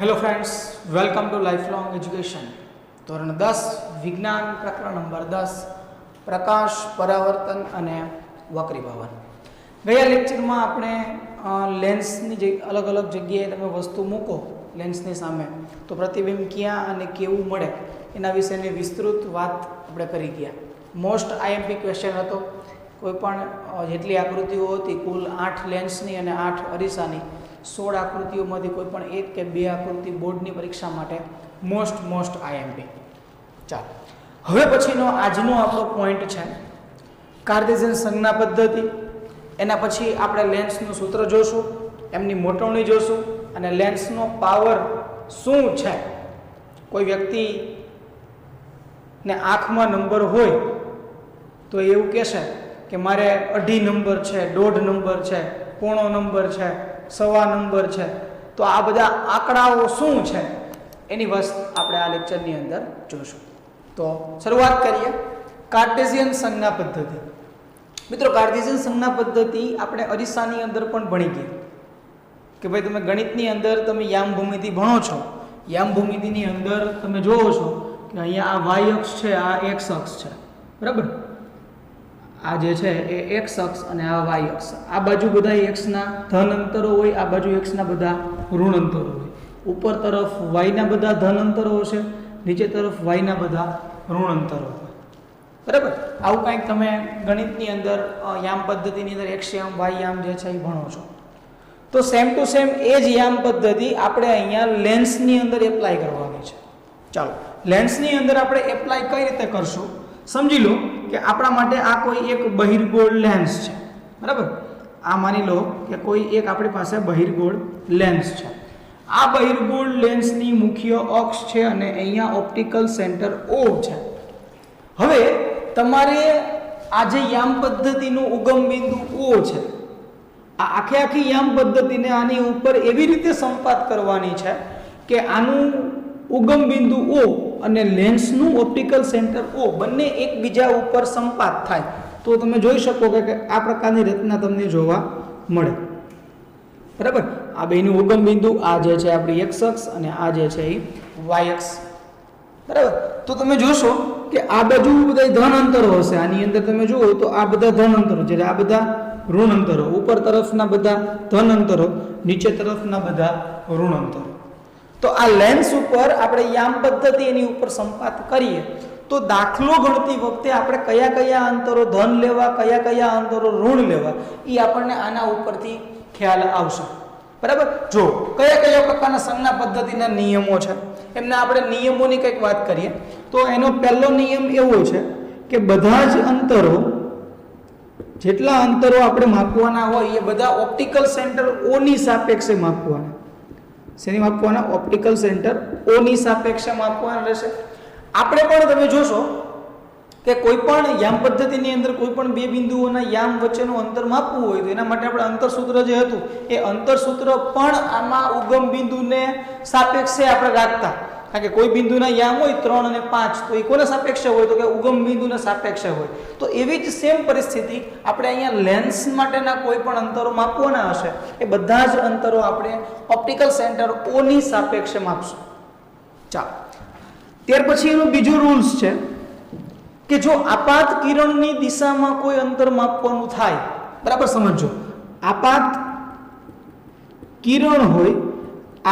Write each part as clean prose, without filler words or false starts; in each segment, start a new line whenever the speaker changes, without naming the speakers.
Hello friends, welcome to life long education. ધોરણ 10 વિજ્ઞાન પ્રકરણ નંબર 10 પ્રકાશ પરાવર્તન અને વક્રીભાવન। ગયા લેક્ચરમાં આપણે લેન્સની જે અલગ અલગ જગ્યાએ તમે વસ્તુ મૂકો લેન્સની સામે તો પ્રતિબિંબ ક્યાં અને કેવું મળે એના વિશેની વિસ્તૃત વાત આપણે કરી ગયા। મોસ્ટ આઈએમપી ક્વેશ્ચન હતો। કોઈ પણ જેટલી આકૃતિઓ હતી કુલ 8 લેન્સની અને 8 અરીસાની 16 આકૃતિઓમાંથી કોઈ પણ એક કે બે આકૃતિ બોર્ડની પરીક્ષા માટે મોસ્ટ આઈએમપી। ચાલો હવે પછીનો આજનો આપણો પોઈન્ટ છે કાર્ટેશિયન સંજ્ઞા પદ્ધતિ। એના પછી આપણે લેન્સનું સૂત્ર જોશું, એમની મોટવણી જોશું અને લેન્સનો પાવર શું છે। કોઈ વ્યક્તિને આંખમાં નંબર હોય તો એવું કહેશે કે મારે 2.5 નંબર છે, 1.5 નંબર છે, 1.5 નંબર છે, 1.25 નંબર છે। તો આ બધા આંકડાઓ શું છે એની વસ્તુ આપણે આ લેક્ચરની અંદર જોશું। તો શરૂઆત કરીએ કાર્ટેશિયન સંજ્ઞા પદ્ધતિ। મિત્રો, કાર્ટેશિયન સંજ્ઞા પદ્ધતિ આપણે અરીસાની અંદર પણ ભણી ગયા કે ભાઈ તમે ગણિતની અંદર તમે યામ ભૂમિતિ ભણો છો, યામ ભૂમિતિની અંદર તમે જોવો છો કે અહીંયા આ વાય અક્ષ છે, આ એક્સ અક્ષ છે, બરાબર। આ જે છે એ એક્સ અક્ષ અને આ વાય અક્ષ। આ બાજુ બધા એક્સના ધન અંતરો હોય, આ બાજુ એક્સના બધા ઋણ અંતરો હોય। ઉપર તરફ વાયના બધા ધન અંતરો હશે, નીચે તરફ વાયના બધા ઋણ અંતરો હોય, બરાબર। આવું કંઈક તમે ગણિતની અંદર યામ પદ્ધતિની અંદર એક્સ યામ વાય યામ જે છે એ ભણો છો। તો સેમ ટુ સેમ એ જ યામ પદ્ધતિ આપણે અહીંયા લેન્સની અંદર એપ્લાય કરવાની છે। ચાલો લેન્સની અંદર આપણે એપ્લાય કઈ રીતે કરશું સમજી લો કે આપણા માટે આ કોઈ એક બહિર્ગોળ લેન્સ છે, બરાબર। આ માની લો કે કોઈ એક આપણી પાસે બહિર્ગોળ લેન્સ છે। આ બહિર્ગોળ લેન્સની મુખ્ય અક્ષ છે અને અહીંયા ઓપ્ટિકલ સેન્ટર O છે। હવે તમારે આ જે યામ પદ્ધતિનું ઉગમ બિંદુ O છે, આ આખી યામ પદ્ધતિને આની ઉપર એવી રીતે સંપાત કરવાની છે કે આનું ઉગમ બિંદુ O અને લેન્સનું ઓપ્ટિકલ સેન્ટર O બંને એકબીજા ઉપર સંપાત થાય। તો તમે જોઈ શકો કે આ પ્રકારની રચના તમને જોવા મળે, બરાબર। આ બેનું ઉગમ બિંદુ આ જે છે આપણી એક્સ અક્ષ અને આ જે છે એ વાય અક્ષ, બરાબર। તો તમે જોશો કે આ બાજુ બધા ધન અંતરો હશે, આની અંદર તમે જુઓ તો આ બધા ધન અંતરો છે, આ બધા ઋણ અંતરો, ઉપર તરફના બધા ધન અંતરો, નીચે તરફના બધા ઋણ અંતરો। તો આ લેન્સ ઉપર આપણે યામ પદ્ધતિ એની ઉપર સંપાત કરીએ તો દાખલો ગણતી વખતે આપણે કયા અંતરો ધન લેવા, કયા અંતરો ઋણ લેવા એ આપણને આના ઉપરથી ખ્યાલ આવશે, બરાબર। જો કયા પ્રકારના સંજ્ઞા પદ્ધતિના નિયમો છે એમના આપણે નિયમોની કંઈક વાત કરીએ તો એનો પહેલો નિયમ એવો છે કે બધા જ અંતરો, જેટલા અંતરો આપણે માપવાના હોય એ બધા ઓપ્ટિકલ સેન્ટર O ની સાપેક્ષે માપવાના। શેની માપવાના? ઓપ્ટિકલ સેન્ટર O ની સાપેક્ષે માપવાના રહેશે। આપણે પણ તમે જોશો કે કોઈ પણ યામ પદ્ધતિની અંદર કોઈ પણ બે બિંદુઓના યામ વચ્ચેનું અંતર માપવું હોય તો એના માટે આપણે અંતરસૂત્ર જે હતું એ અંતરસૂત્ર પણ આમાં ઉગમ બિંદુને સાપેક્ષે આપણે રાખતા, કારણ કે કોઈ બિંદુના યામ હોય 3 અને 5 તો એ કોના સાપેક્ષે હોય તો કે ઉગમ બિંદુના સાપેક્ષે હોય। તો એવી જ સેમ પરિસ્થિતિ આપણે અહીંયા લેન્સ માટેના કોઈ પણ અંતરો માપવાના હશે એ બધા જ અંતરો આપણે ઓપ્ટિકલ સેન્ટર O ની સાપેક્ષે માપશું। ચાલો ત્યાર પછી એનો બીજો રૂલ્સ છે કે જો આપાત કિરણની દિશામાં કોઈ અંતર માપવાનું થાય, બરાબર સમજો, આપાત કિરણ હોય,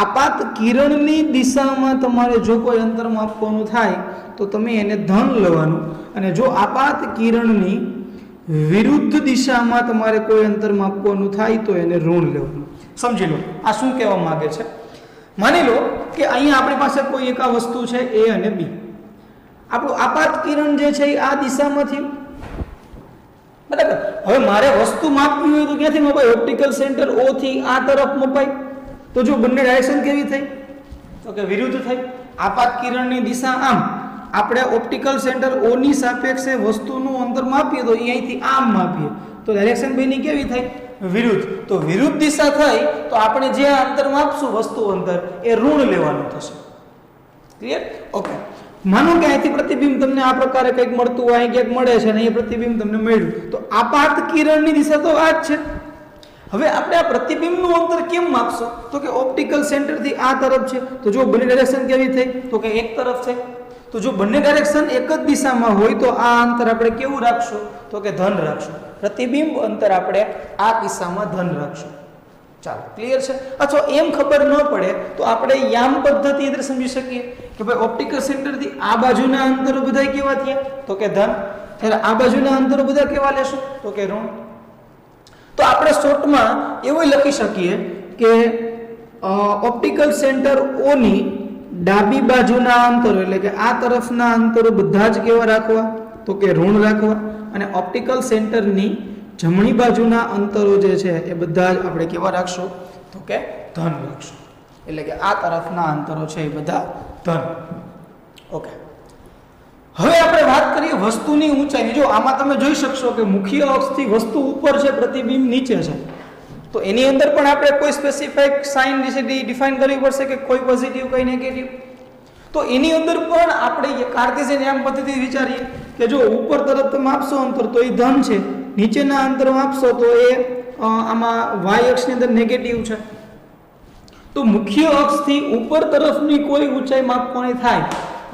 આપાત કિરણની દિશામાં તમારે જો કોઈ અંતર માપવાનું થાય તો તમે એને ધન લેવાનું અને જો આપાત કિરણની વિરુદ્ધ દિશામાં તમારે કોઈ અંતર માપવાનું થાય તો એને ઋણ લેવાનું। સમજી લો આ શું કહેવા માંગે છે। માની લો કે અહીંયા આપણી પાસે કોઈ એક વસ્તુ છે A અને B, આપણું આપાત કિરણ જે છે એ આ દિશામાં થયું, બરાબર। હવે મારે વસ્તુ માપવી હોય તો ક્યાંથી મપાય? ઓપ્ટિકલ સેન્ટર O થી આ તરફ મપાય। તો જો બંને ડાયરેક્શન કેવી થઈ તો કે વિરુદ્ધ થઈ। આપાત કિરણની દિશા આમ, આપણે ઓપ્ટિકલ સેન્ટર O ની સાપેક્ષે વસ્તુનું અંતર માપીએ તો અહીંથી આમ માપીએ તો ડાયરેક્શન બેની કેવી થઈ? વિરુદ્ધ। તો વિરુદ્ધ દિશા થઈ તો આપણે જે અંતર માપશું વસ્તુ અંતર એ ઋણ લેવાનું થશે। ક્લિયર? ઓકે। માનો કે અહીંથી પ્રતિબિંબ તમને આ પ્રકારે કંઈક મળતું હોય, ક્યાંક મળે છે અને એ પ્રતિબિંબ તમને મળ્યું તો આપાત કિરણની દિશા તો આ જ છે। હવે આપણે આ પ્રતિબિંબનું અંતર કેમ માપશો? તો કે ઓપ્ટિકલ સેન્ટરથી આ તરફ છે, તો જો બંને ડાયરેક્શન કેવી થઈ? તો કે એક તરફ છે. તો જો બંને ડાયરેક્શન એક જ દિશામાં હોય તો આ અંતર આપણે કેવું રાખશું? તો કે ધન રાખશું. પ્રતિબિંબ અંતર આપણે આ કિસ્સામાં ધન રાખશું. ચાલો, ક્લિયર છે? અથવા એમ ખબર ન પડે તો આપણે યામ પદ્ધતિ અંદર સમજી શકીએ કે ભાઈ ઓપ્ટિકલ સેન્ટરથી આ બાજુના અંતરો બધા કેવા થયા? તો કે ધન. ત્યારે આ બાજુના અંતરો બધા કેવા લેશું? તો કે ઋણ. તો આપણે શોર્ટમાં એવું લખી શકીએ કે ઓપ્ટિકલ સેન્ટર O ની ડાબી બાજુના અંતરો એટલે કે આ તરફના અંતરો બધા જ કેવા રાખવા? તો કે ઋણ રાખવા. અને ઓપ્ટિકલ સેન્ટરની જમણી બાજુના અંતરો જે છે એ બધા જ આપણે કેવા રાખશું? તો કે ધન રાખશું. એટલે કે આ તરફના અંતરો છે એ બધા ધન. ઓકે, હવે આપણે વાત કરીએ વસ્તુની ઊંચાઈ. જો આમાં તમે જોઈ શકશો કે મુખ્ય અક્ષથી વસ્તુ ઉપર છે, પ્રતિબિંબ નીચે છે. તો એની અંદર પણ આપણે કોઈ સ્પેસિફિક સાઇન ડિફાઇન કરવી પડશે કે કોઈ પોઝિટિવ કોઈ નેગેટિવ. તો એની અંદર પણ આપણે કાર્ટેશિયન યામ પદ્ધતિ વિચારીએ કે જો ઉપર તરફ તમે આપશો અંતર તો એ ધન છે, નીચેના અંતર આપશો તો એ આમાં વાય અક્ષની અંદર નેગેટિવ છે. તો મુખ્ય અક્ષથી ઉપર તરફની કોઈ ઊંચાઈ માપવાની થાય,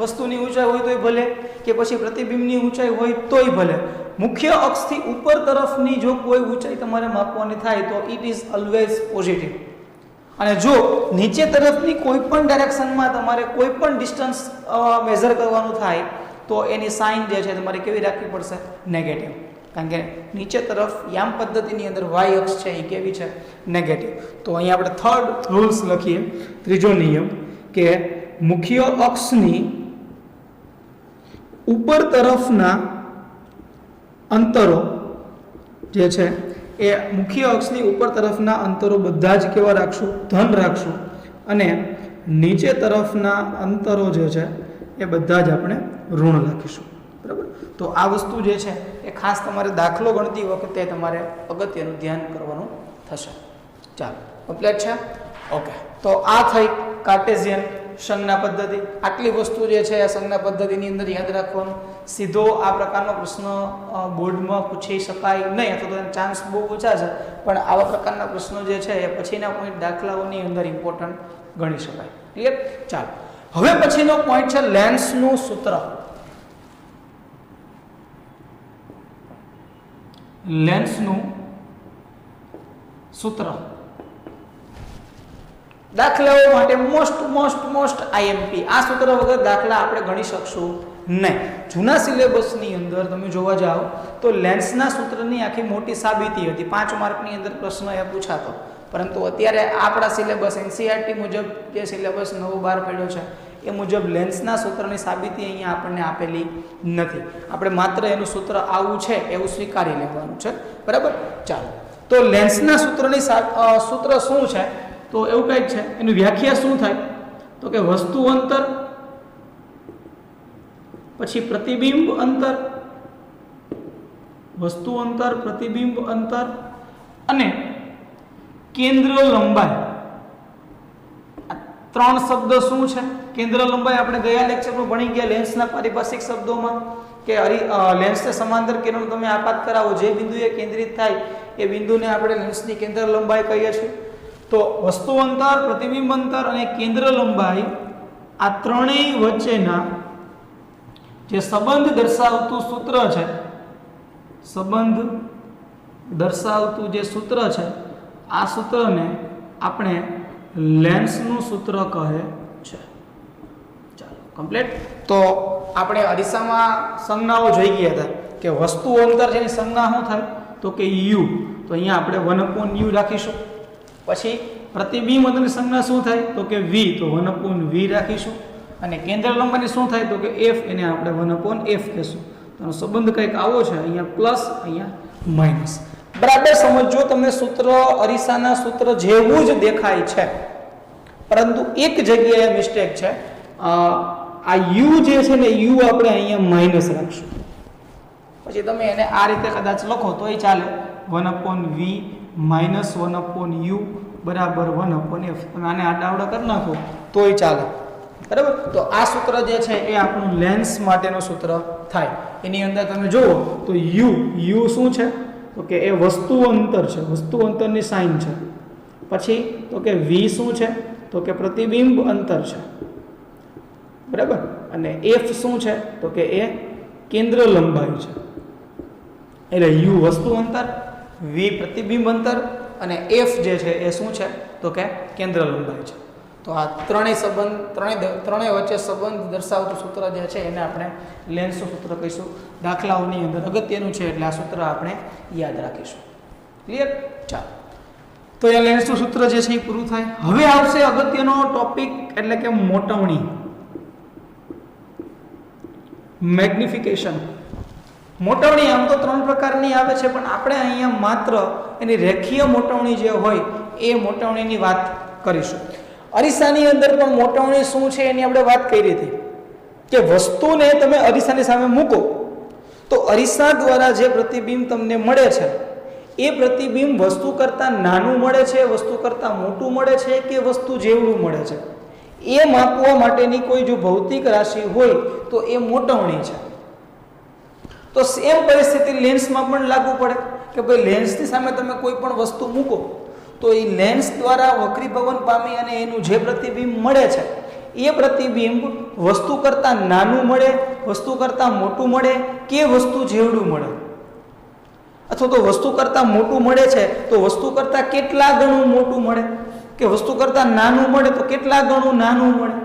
વસ્તુની ઊંચાઈ હોય તોય ભલે કે પછી પ્રતિબિંબની ઊંચાઈ હોય તોય ભલે, મુખ્ય અક્ષથી ઉપર તરફની જો કોઈ ઊંચાઈ તમારે માપવાની થાય તો ઇટ ઇઝ ઓલવેઝ પોઝિટિવ. અને જો નીચે તરફની કોઈ પણ ડાયરેક્શનમાં તમારે કોઈ પણ ડિસ્ટન્સ મેઝર કરવાનું થાય તો એની સાઇન જે છે તમારે કેવી રાખવી પડશે? નેગેટિવ. કારણ કે નીચે તરફ યામ પદ્ધતિની અંદર વાય અક્ષ છે એ કેવી છે? નેગેટિવ. તો અહીંયા આપણે થર્ડ રૂલ્સ લખીએ, ત્રીજો નિયમ કે મુખ્ય અક્ષની ઉપર તરફના અંતરો જે છે એ મુખ્ય અક્ષની ઉપર તરફના અંતરો બધા જ કેવા રાખશું? ધન રાખશું. અને નીચે તરફના અંતરો જે છે એ બધા જ આપણે ઋણ રાખીશું. બરાબર? તો આ વસ્તુ જે છે એ ખાસ તમારે દાખલો ગણતી વખતે તમારે અગત્યનું ધ્યાન કરવાનું થશે. ચાલો, કમ્પ્લીટ છે? ઓકે, તો આ થઈ કાર્ટેશિયન સંજ્ઞા પદ્ધતિ. આટલી વસ્તુ જે છે આ સંજ્ઞા પદ્ધતિની અંદર યાદ રાખવાનું. સીધો આ પ્રકારનો પ્રશ્ન બોર્ડમાં પૂછી શકાય નહીં, અથવા તો એના ચાન્સ બહુ ઓછા છે, પણ આવા પ્રકારના પ્રશ્નો જે છે એ પછીના પોઈન્ટ દાખલાઓની અંદર ઇમ્પોર્ટન્ટ ગણી શકાય. ક્લિયર? ચાલો, હવે પછીનો પોઈન્ટ છે લેન્સનું સૂત્ર. લેન્સનું સૂત્ર દાખલાઓ માટે મોસ્ટ આઈએમપી. આ સૂત્ર વગર દાખલા આપણે ગણી શકશું નહીં. જૂના સિલેબસની અંદર તમે જોવા જાઓ તો લેન્સના સૂત્રની આખી મોટી સાબિતી હતી. 5 માર્કની અંદર પ્રશ્ન એ પૂછાતો. પરંતુ અત્યારે આપણા સિલેબસ એનસીઈઆરટી મુજબ જે સિલેબસ નવો બહાર પડ્યો છે એ મુજબ લેન્સના સૂત્રની સાબિતી અહીંયા આપણને આપેલી નથી. આપણે માત્ર એનું સૂત્ર આવું છે એવું સ્વીકારી લેવાનું છે. બરાબર? ચાલો, તો લેન્સના સૂત્રની સૂત્ર શું છે? તો એવું કંઈક છે. એની વ્યાખ્યા શું થાય? તો કે વસ્તુ અંતર પછી પ્રતિબિંબ અંતર, વસ્તુ અંતર, પ્રતિબિંબ અંતર અને કેન્દ્ર લંબાઈ. આ 3 શબ્દ શું છે? કેન્દ્ર લંબાઈ આપણે ગયા લેક્ચરમાં ભણી ગયા લેન્સના પારિભાષિક શબ્દોમાં કે લેન્સને સમાંતર કિરણો તમે આપાત કરાવો, જે બિંદુએ કેન્દ્રિત થાય એ બિંદુને આપણે લેન્સની કેન્દ્ર લંબાઈ કહીએ છીએ. તો વસ્તુ અંતર, પ્રતિબિંબ અંતર અને કેન્દ્ર લંબાઈ આ ત્રણેય વચ્ચેના જે સંબંધ દર્શાવતું સૂત્ર છે, સંબંધ દર્શાવતું જે સૂત્ર છે આ સૂત્રને આપણે લેન્સનું સૂત્ર કહે છે. ચાલો, કમ્પ્લીટ. તો આપણે અરીસામાં સંજ્ઞાઓ જોઈ ગયા હતા કે વસ્તુ અંતર જેની સંજ્ઞા શું થાય? તો કે u. તો અહીંયા આપણે 1/u રાખીશું. પછી પ્રતિબિંબ અંતરની સંજ્ઞા શું થાય? તો કે v. તો 1/v રાખીશું. અને કેન્દ્ર લંબાઈની શું થાય? તો કે f. એને આપણે 1/f કહેશું. તો સંબંધ કંઈક આવો છે, અહીંયા પ્લસ, અહીંયા માઇનસ. બરાબર સમજો. તમને સૂત્ર અરીસાના સૂત્ર જેવું જ દેખાય છે, પરંતુ એક જગ્યાએ મિસ્ટેક છે. આ u જે છે ને u આપણે અહીંયા માઇનસ રાખશું. પછી તમે એને આ રીતે કદાચ લખો તોય ચાલે. 1/v માઇનસ 1/u બરાબર 1/f. તમે આને આડાવડા કરી નાખો તોય ચાલે. બરાબર? તો આ સૂત્ર જે છે એ આપણું લેન્સ માટેનું સૂત્ર થાય. એની અંદર તમે જુઓ તો u શું છે? તો કે એ વસ્તુ અંતર છે, વસ્તુ અંતરની સાઇન છે. પછી તો કે v શું છે? તો કે પ્રતિબિંબ અંતર છે, બરાબર. અને f શું છે? તો કે એ કેન્દ્ર લંબાઈ છે. એટલે u વસ્તુ અંતર, v પ્રતિબિંબ અંતર અને f જે છે એ શું છે? તો કે કેન્દ્ર લંબાઈ છે. તો આ ત્રણેય સંબંધ, ત્રણેય વચ્ચે સંબંધ દર્શાવતું સૂત્ર જે છે એને આપણે લેન્સનું સૂત્ર કહીશું. દાખલાઓની અંદર અગત્યનું છે એટલે આ સૂત્ર આપણે યાદ રાખીશું. ક્લિયર? ચાલો, તો એ લેન્સનું સૂત્ર જે છે એ પૂરું થાય. હવે આવશે અગત્યનો ટોપિક એટલે કે મોટવણી, મેગ્નિફિકેશન. મોટવણી આમ તો 3 પ્રકારની આવે છે, પણ આપણે અહીંયા માત્ર એની રેખીય મોટવણી જે હોય એ મોટવણીની વાત કરીશું. અરીસાની અંદર પણ મોટવણી શું છે એની આપણે વાત કરી હતી કે વસ્તુને તમે અરીસાની સામે મૂકો તો અરીસા દ્વારા જે પ્રતિબિંબ તમને મળે છે એ પ્રતિબિંબ વસ્તુ કરતાં નાનું મળે છે, વસ્તુ કરતાં મોટું મળે છે કે વસ્તુ જેવડું મળે છે, એ માપવા માટેની કોઈ જો ભૌતિક રાશિ હોય તો એ મોટવણી છે. તો સેમ પરિસ્થિતિ લેન્સમાં પણ લાગુ પડે કે ભાઈ લેન્સની સામે તમે કોઈ પણ વસ્તુ મૂકો તો એ લેન્સ દ્વારા વક્રીભવન પામી અને એનું જે પ્રતિબિંબ મળે છે એ પ્રતિબિંબ વસ્તુ કરતાં નાનું મળે, વસ્તુ કરતાં મોટું મળે કે વસ્તુ જેવડું મળે, અથવા તો વસ્તુ કરતાં મોટું મળે છે તો વસ્તુ કરતાં કેટલા ગણું મોટું મળે, કે વસ્તુ કરતાં નાનું મળે તો કેટલા ગણું નાનું મળે.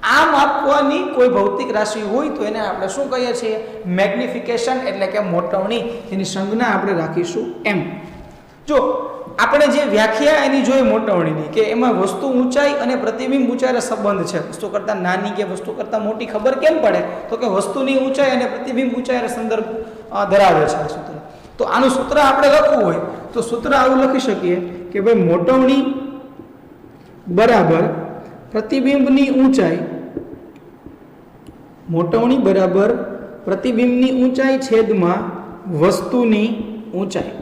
આ માપવાની કોઈ ભૌતિક રાશિ હોય તો એને આપણે શું કહીએ છીએ? મેગ્નિફિકેશન એટલે કે મોટવણી. એની સંજ્ઞા આપણે રાખીશું એમ. જો આપણે જે વ્યાખ્યા એની જોઈ મોટવણીની કે એમાં વસ્તુ ઊંચાઈ અને પ્રતિબિંબ ઊંચાઈનો સંબંધ છે. વસ્તુ કરતાં નાની કે વસ્તુ કરતાં મોટી ખબર કેમ પડે? તો કે વસ્તુની ઊંચાઈ અને પ્રતિબિંબ ઊંચાઈનો સંદર્ભ ધરાવે છે આ સૂત્ર. તો આનું સૂત્ર આપણે લખવું હોય તો સૂત્ર આવું લખી શકીએ કે ભાઈ મોટવણી બરાબર પ્રતિબિંબની ઊંચાઈ, મોટવણી બરાબર પ્રતિબિંબની ઊંચાઈ છેદમાં વસ્તુની ઊંચાઈ.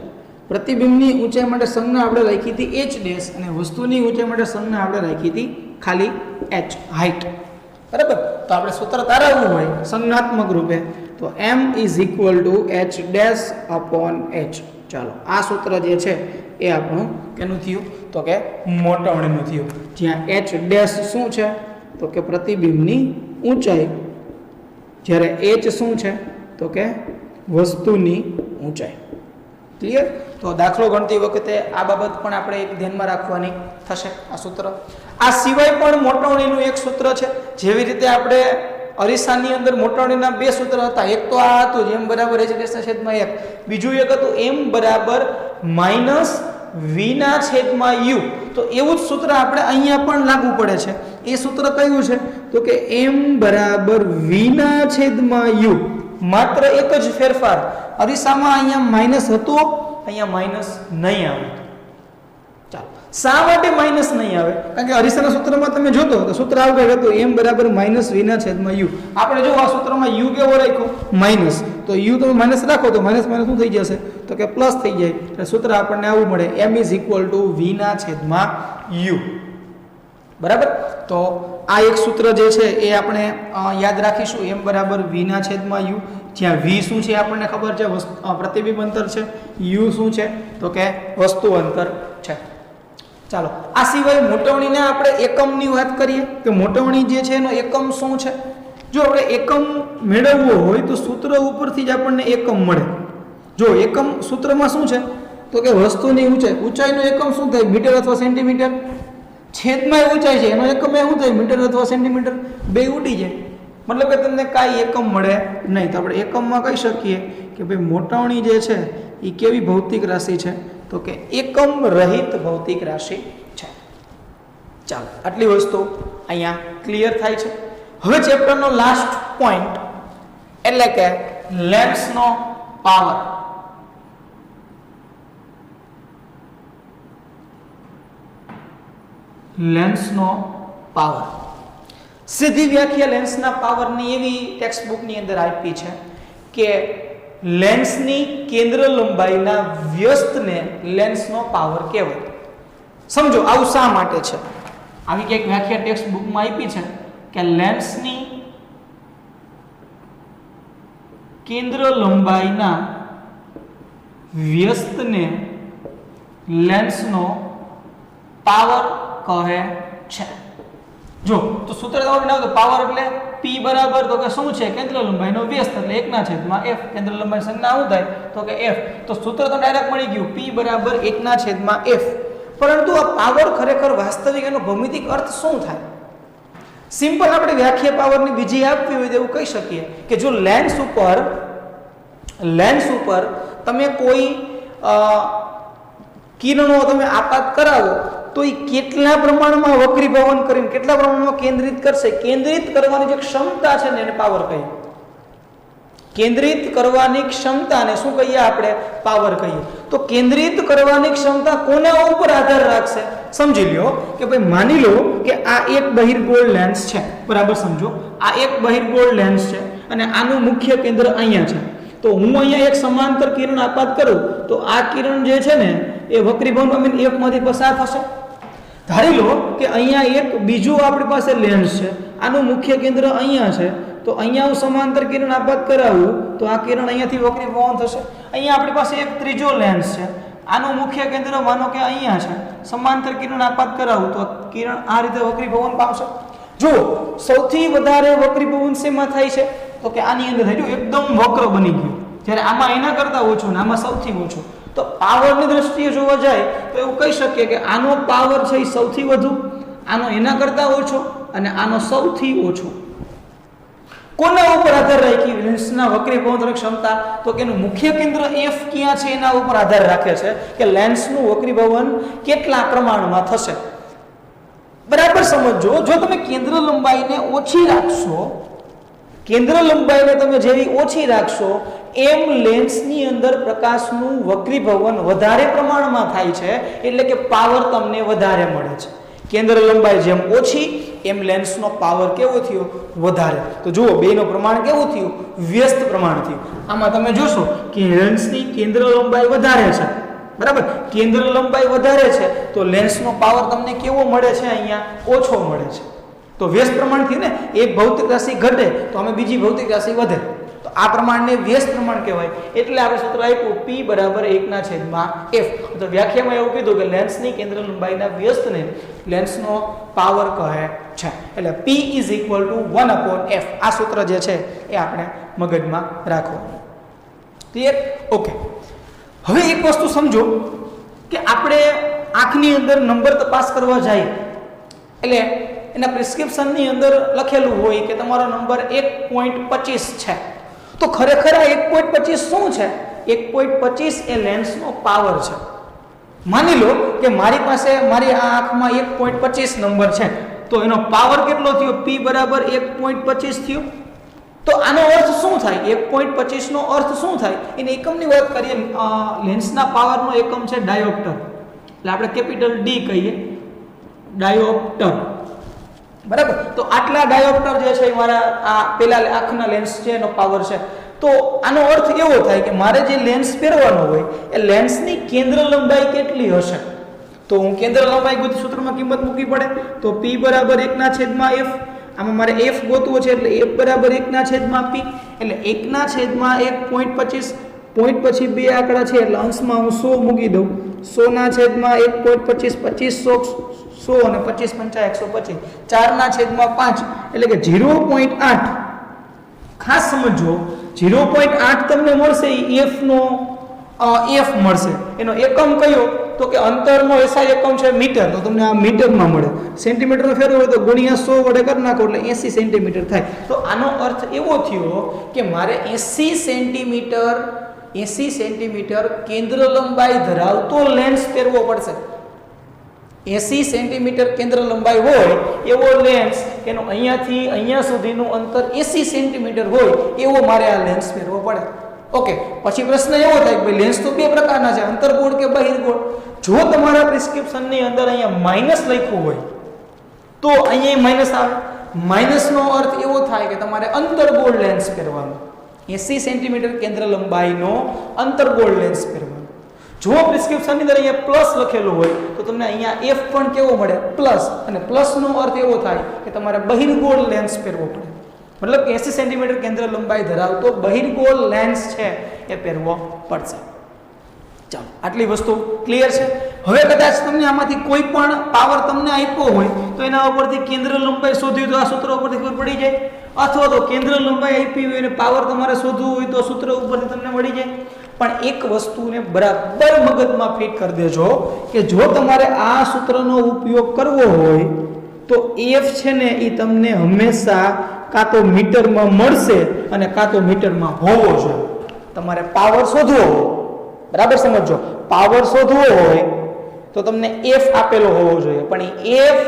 પ્રતિબિંબની ઊંચાઈ માટે સંજ્ઞા આપણે રાખી હતી h ડેશ અને વસ્તુની ઊંચાઈ માટે સંજ્ઞા આપણે રાખી હતી ખાલી h, હાઈટ. બરાબર. તો આપણે સૂત્ર તારવવું હોય સંજ્ઞાત્મક રૂપે તો m is equal to h dash upon h. ચાલો, આ સૂત્ર જે છે એ આપણું કેનું થયું? તો કે મોટવણીનું થયું. જ્યાં h ડેશ શું છે? તો કે પ્રતિબિંબની ઊંચાઈ, જ્યારે h શું છે? તો કે વસ્તુની ઊંચાઈ. ક્લિયર? તો દાખલો ગણતી વખતે આ બાબત પણ આપણે એક ધ્યાનમાં રાખવાની થશે. આ સૂત્ર આ સિવાય પણ મોટવણીનું એક સૂત્ર છે. જેવી રીતે આપણે અરીસાની અંદર મોટવણીના 2 સૂત્ર હતા. એક તો આ હતું m બરાબર h ડેશ ના છેદમાં 1, બીજું એક હતું m બરાબર માઇનસ v ના છેદમાં u. તો એવું જ સૂત્ર આપણે અહીંયા પણ લાગુ પડે છે. એ સૂત્ર કયું છે? તો કે m બરાબર v ના છેદમાં u. માત્ર એક જ ફેરફાર, અરીસામાં અહીંયા માઇનસ હતો, અહીંયા માઇનસ નહીં આવે. ચાલો, શા માટે માઇનસ નહીં આવે? કારણ કે અરીસાના સૂત્રમાં તમે જોતો તો સૂત્ર આવું કઈ હતું m બરાબર માઇનસ v ના છેદમાં u. આપણે જો આ સૂત્રમાં u કેવો રાખ્યો? માઇનસ. તો u તમે માઇનસ રાખો તો માઇનસ માઇનસ શું થઈ જશે? તો કે પ્લસ થઈ જાય. એટલે સૂત્ર આપણને આવું મળે m is equal to v ના છેદમાં u. બરાબર. તો આ એક સૂત્ર જે છે એ આપણે યાદ રાખીશું, m બરાબર v ના છેદમાં u. જ્યાં v શું છે આપણને ખબર છે, પ્રતિબિંબ અંતર છે. u શું છે? તો કે વસ્તુ અંતર છે. ચાલો, આ સિવાય મોટવણીને આપણે એકમની વાત કરીએ કે મોટવણી જે છે એનો એકમ શું છે. જો આપણે એકમ મેળવવો હોય તો સૂત્ર ઉપરથી જ આપણને એકમ મળે. જો એકમ સૂત્રમાં શું છે? તો કે વસ્તુની ઊંચાઈ, ઊંચાઈનો એકમ શું થાય? મીટર અથવા સેન્ટીમીટર. છેદમાં ઊંચાઈ છે એનો એકમ શું થાય? મીટર અથવા સેન્ટીમીટર. બે ઉડી જાય, મતલબ કે તમને કાંઈ એકમ મળે નહીં. તો આપણે એકમમાં કહી શકીએ કે ભાઈ મોટવણી જે છે એ કેવી ભૌતિક રાશિ છે? તો કે એકમ રહિત ભૌતિક રાશિ છે. ચાલો, આટલી વસ્તુ અહીંયા ક્લિયર થાય છે. હવે ચેપ્ટરનો લાસ્ટ પોઈન્ટ એટલે કે લેન્સનો પાવર. લેન્સનો પાવર સીધી વ્યાખ્યા લેન્સના પાવરની એવી ટેક્સ્ટ બુકની અંદર આપી છે કે લેન્સની કેન્દ્ર લંબાઈના વ્યસ્તને લેન્સનો પાવર કહેવાય. સમજો આવું શા માટે છે? આવી કંઈક વ્યાખ્યા ટેક્સ્ટ બુકમાં આપી છે કે લેન્સની કેન્દ્ર લંબાઈના વ્યસ્તને લેન્સનો પાવર કહે છે. જો તો સૂત્ર તમારે ના તો પાવર એટલે p બરાબર તો કે શું છે કેન્દ્ર લંબાઈનો વ્યસ્ત એટલે 1/f. કેન્દ્ર લંબાઈ સંજ્ઞા શું થાય તો કે f. તો સૂત્ર તો ડાયરેક્ટ મળી ગયું p બરાબર 1/f. પરંતુ આ પાવર ખરેખર વાસ્તવિક એનો ભૌમિતિક અર્થ શું થાય? સિમ્પલ આપણે વ્યાખ્યા પાવરની બીજી આપવી હોય તો એવું કહી શકીએ કે જો લેન્સ ઉપર તમે કોઈ કિરણો તમે આપાત કરાવો તો એ કેટલા પ્રમાણમાં વક્રીભવન કરીને કેટલા પ્રમાણમાં કેન્દ્રિત કરશે, કેન્દ્રિત કરવાની જે ક્ષમતા છે ને એને પાવર કહીએ. કેન્દ્રિત કરવાની ક્ષમતાને શું કહીએ આપણે? પાવર કહીએ. તો કેન્દ્રિત કરવાની ક્ષમતા કોના ઉપર આધાર રાખશે? સમજી લ્યો કે ભાઈ માની લો કે આ એક બહિર્ગોળ લેન્સ છે, બરાબર સમજો. આ એક બહિર્ગોળ લેન્સ છે અને આનું મુખ્ય કેન્દ્ર અહીંયા છે. તો હું અહીંયા એક સમાંતર કિરણ આપાત કરું તો આ કિરણ જે છે ને એ વક્રીભવન પામીને f માંથી પસાર થશે. ધારી લો કે અહીંયા એક બીજું આપણી પાસે લેન્સ છે, આનું મુખ્ય કેન્દ્ર અહીંયા છે. તો અહીંયા હું સમાંતર કિરણ આપાત કરાવું તો આ કિરણ અહીંયાથી વક્રીભવન થશે. અહીંયા આપણી પાસે એક ત્રીજો લેન્સ છે, આનું મુખ્ય કેન્દ્ર માનો કે અહીંયા છે, સમાંતર કિરણ આપાત કરાવું તો કિરણ આ રીતે વક્રીભવન પામશે. જો સૌથી વધારે વક્રીભવન શેમાં થાય છે તો કે આની અંદર થાય. જો એકદમ વક્ર બની ગયું, જ્યારે આમાં એના કરતાં ઓછું ને આમાં સૌથી ઓછું. તો પાવરની દ્રષ્ટિએ જોવા જાય તો એવું કહી શકીએ કે આનો પાવર છે એ સૌથી વધુ, આનો એના કરતાં ઓછો અને આનો સૌથી ઓછો. કોના ઉપર આધાર રાખી લેન્સના વક્રીભવન ક્ષમતા? તો કે એનું મુખ્ય કેન્દ્ર f ક્યાં છે એના ઉપર આધાર રાખે છે કે લેન્સનું વક્રીભવન કેટલા પ્રમાણમાં થશે. બરાબર સમજો. જો તમે કેન્દ્ર લંબાઈને ઓછી રાખશો, કેન્દ્ર લંબાઈને તમે જેવી ઓછી રાખશો એમ લેન્સની અંદર પ્રકાશનું વક્રીભવન વધારે પ્રમાણમાં થાય છે, એટલે કે પાવર તમને વધારે મળે છે. કેન્દ્ર લંબાઈ જેમ ઓછી એમ લેન્સનો પાવર કેવો થયો? વધારે. તો જુઓ બેનું પ્રમાણ કેવું થયું? વ્યસ્ત પ્રમાણ થયું. આમાં તમે જોશો કે લેન્સની કેન્દ્ર લંબાઈ વધારે છે, બરાબર. કેન્દ્ર લંબાઈ વધારે છે તો લેન્સનો પાવર તમને કેવો મળે છે? અહીંયા ઓછો મળે છે. તો વ્યસ્ત પ્રમાણથી ને એક ભૌતિક રાશિ ઘટે તો અમે બીજી ભૌતિક રાશિ વધે, તો આ પ્રમાણને વ્યસ્ત પ્રમાણ કહેવાય. એટલે આપણે સૂત્ર આપ્યું p બરાબર 1/f. તો વ્યાખ્યામાં એવું કીધું કે લેન્સની કેન્દ્ર લંબાઈના વ્યસ્તને લેન્સનો પાવર કહે છે. એટલે p = 1/f. આ સૂત્ર જે છે એ આપણે મગજમાં રાખવાનું. ક્લિયર? ઓકે. હવે એક વસ્તુ સમજો કે આપણે આંખની અંદર નંબર તપાસ કરવા જાય એટલે એના પ્રિસ્ક્રિપ્શનની અંદર લખેલું હોય કે તમારો નંબર 1.25 છે. તો ખરેખર આ 1.25 શું છે? 1.25 એ લેન્સનો પાવર છે. માની લો કે મારી પાસે મારી આ આંખમાં 1.25 નંબર છે તો એનો પાવર કેટલો થયો? p બરાબર 1.25 થયો. તો આનો અર્થ શું થાય? 1.25 નો અર્થ શું થાય? એને એકમની વાત કરીએ. લેન્સના પાવરનો એકમ છે ડાયોપ્ટર, એટલે આપણે કેપિટલ D કહીએ, ડાયોપ્ટર. બરાબર. તો આટલા ડાયોપ્ટર જે છે મારા આ પેલા આંખના લેન્સ છે એનો પાવર છે. તો આનો અર્થ એવો થાય કે મારે જે લેન્સ પહેરવાનો હોય એ લેન્સની કેન્દ્ર લંબાઈ કેટલી હશે? તો હું કેન્દ્ર લંબાઈ ગોતી સૂત્રમાં કિંમત મૂકવી પડે. તો p બરાબર 1/f. આમાં મારે f ગોતવો છે એટલે f બરાબર 1/p. એટલે 1/1.25. પોઈન્ટ પછી બે આંકડા છે એટલે અંશમાં હું 100 મૂકી દઉં. 100/1.25 25 અને 25 × 125. 4/5 એટલે કે 0.8. ખાસ સમજો 0.8 તમને મળશે એ f નો f મળશે. એનો એકમ કયો? તો કે અંતરનો SI એકમ છે મીટર. તો તમને આ મીટરમાં મળે. સેન્ટીમીટરનો ફેરવો હોય તો ગુણ્યા 100 વડે કરી નાખો એટલે 80 સેન્ટીમીટર થાય. તો આનો અર્થ એવો થયો કે મારે 80 સેન્ટીમીટર કેન્દ્ર લંબાઈ ધરાવતો લેન્સ પહેરવો પડશે. 80 સેન્ટીમીટર કેન્દ્ર લંબાઈ હોય એવો લેન્સ, એનો અહીંયાથી અહીંયા સુધીનું અંતર 80 સેન્ટીમીટર હોય એવો મારે આ લેન્સ પહેરવો પડે. ઓકે. પછી પ્રશ્ન એવો થાય કે લેન્સ તો બે પ્રકારના છે, અંતર્ગોળ કે બહિર્ગોળ. જો તમારા પ્રિસ્ક્રિપ્શનની અંદર અહીંયા માઇનસ લખ્યું હોય તો અહીંયા માઇનસ આવે. માઇનસનો અર્થ એવો થાય કે તમારે અંતર્ગોળ લેન્સ પહેરવાનો. 80 સેન્ટીમીટર કેન્દ્ર લંબાઈનો અંતર્ગોળ લેન્સ પહેરવાનો. જો પ્રિસ્ક્રિપ્શનની અંદર અહીંયા પ્લસ લખેલું હોય તો તમને અહીંયા f પણ કેવો મળે? પ્લસ. અને પ્લસનો અર્થ એવો થાય કે તમારે બહિર્ગોળ લેન્સ પહેરવો પડે. મતલબ કે 80 સેન્ટીમીટર કેન્દ્ર લંબાઈ ધરાવતો બહિર્ગોળ લેન્સ છે એ પહેરવો પડશે. ચાલો આટલી વસ્તુ ક્લિયર છે. હવે કદાચ તમને આમાંથી કોઈ પણ પાવર તમને આપ્યો હોય તો એના ઉપરથી કેન્દ્ર લંબાઈ શોધવી તો આ સૂત્ર ઉપરથી ખબર પડી જાય, અથવા તો કેન્દ્ર લંબાઈ આપી હોય અને પાવર તમારે શોધવું હોય તો સૂત્ર ઉપરથી તમને મળી જાય. પણ એક વસ્તુને બરાબર મગજમાં ફિટ કરી દેજો કે જો તમારે આ સૂત્રનો ઉપયોગ કરવો હોય તો F છે ને એ તમને હંમેશા કાં તો મીટરમાં મળશે અને કાં તો મીટરમાં હોવો જોઈએ. તમારે પાવર શોધવો હોય, બરાબર સમજો, પાવર શોધવો હોય તો તમને F આપેલો હોવો જોઈએ, પણ એ F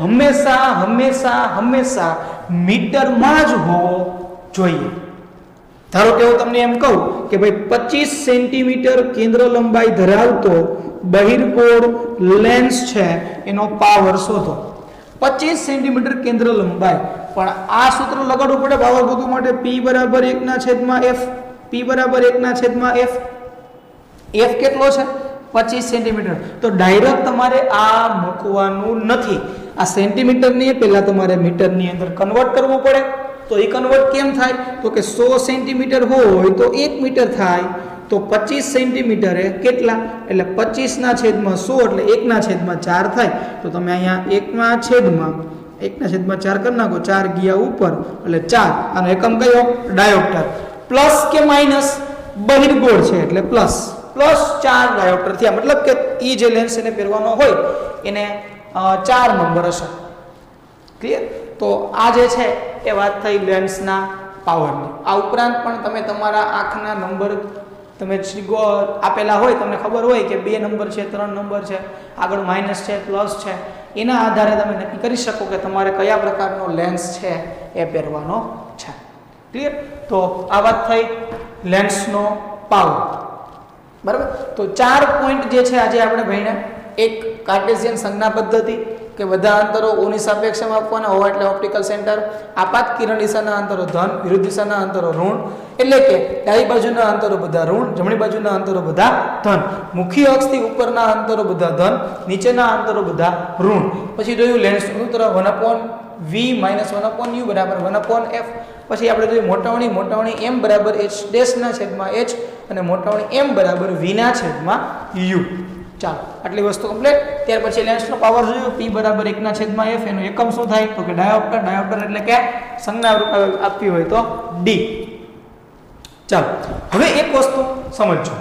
હંમેશા હંમેશા હંમેશા મીટરમાં જ હોવો જોઈએ. ધારો કે હું તમને એમ કહું કે ભાઈ 25 સેન્ટીમીટર કેન્દ્ર લંબાઈ ધરાવતો બહિર્ગોળ લેન્સ છે એનો પાવર શોધો. 25 સેન્ટીમીટર કેન્દ્ર લંબાઈ, પણ આ સૂત્ર લગાડવું પડે પાવર શોધવા માટે. P બરાબર 1/f, P બરાબર 1/f. F કેટલો છે? 25 સેન્ટીમીટર. તો ડાયરેક્ટ તમારે આ મૂકવાનું નથી. આ સેન્ટીમીટર ને પહેલા તમારે મીટરની અંદર કન્વર્ટ કરવું પડે. તો એ કન્વર્ટ કેમ થાય? તો કે 100 સેન્ટીમીટર હોય તો 1 મીટર થાય. તો 25 સેન્ટીમીટર એ કેટલા? એટલે 25/100 એટલે 1/4 થાય. તો તમે અહીંયા 1/4 કરી નાખો. 4 ગયા ઉપર એટલે 4. આનો એકમ કયો? ડાયોપ્ટર. પ્લસ કે માઇનસ? બહિર્ગોળ છે એટલે પ્લસ 4 ડાયોપ્ટર થયા. મતલબ કે એ જે લેન્સ એને પહેરવાનો હોય એને 4 નંબર હશે. ક્લિયર? તો આ જે છે એ વાત થઈ લેન્સના પાવરની. આ ઉપરાંત પણ તમે તમારા આંખના નંબર તમે આપેલા હોય, તમને ખબર હોય કે 2 નંબર છે, 3 નંબર છે, આગળ માઇનસ છે, પ્લસ છે, એના આધારે તમે નક્કી કરી શકો કે તમારે કયા પ્રકારનો લેન્સ છે એ પહેરવાનો છે. ક્લિયર? તો આ વાત થઈ લેન્સનો પાવર. બરાબર? તો 4 પોઈન્ટ જે છે આજે આપણે ભણ્યા. એક કાર્ટેશિયન સંજ્ઞા પદ્ધતિ કે બધા અંતરો ઓની સાપેક્ષમાં આપવાના હોય એટલે ઓપ્ટિકલ સેન્ટર. આપાત કિરણ દિશાના અંતરો ધન, વિરુદ્ધ દિશાના અંતરો ઋણ, એટલે કે ડાબી બાજુના અંતરો બધા ઋણ, જમણી બાજુના અંતરો બધા ધન. મુખ્ય અક્ષથી ઉપરના અંતરો બધા ધન, નીચેના અંતરો બધા ઋણ. પછી જોયું લેન્સનું સૂત્ર 1/v - 1/u બરાબર 1/f. પછી આપણે જોયું મોટાવણી m બરાબર h' અને મોટાવણી m બરાબર v/u. ચાલો આટલી વસ્તુ કમ્પ્લીટ. ત્યાર પછી લેન્સનો પાવર જોયો. P બરાબર 1/f. એનો એકમ શું થાય? તો કે ડાયોપ્ટર. ડાયોપ્ટર એટલે કે સંજ્ઞા આપવી હોય તો D. ચાલો હવે એક વસ્તુ સમજો.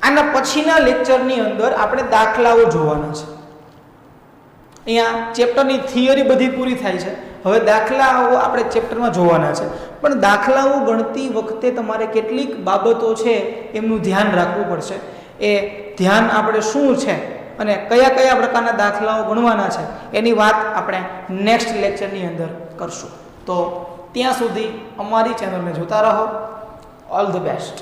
આના પછીના લેક્ચરની અંદર આપણે દાખલાઓ જોવાના છે. અહીંયા ચેપ્ટરની થિયરી બધી પૂરી થાય છે. હવે દાખલાઓ આપણે ચેપ્ટરમાં જોવાના છે. પણ દાખલાઓ ગણતી વખતે તમારે કેટલીક બાબતો છે એમનું ધ્યાન રાખવું પડશે. એ ધ્યાન આપણે શું છે અને કયા કયા પ્રકારના દાખલાઓ ગણવાના છે એની વાત આપણે નેક્સ્ટ લેક્ચરની અંદર કરશું. તો ત્યાં સુધી અમારી ચેનલને જોતા રહો. All the best.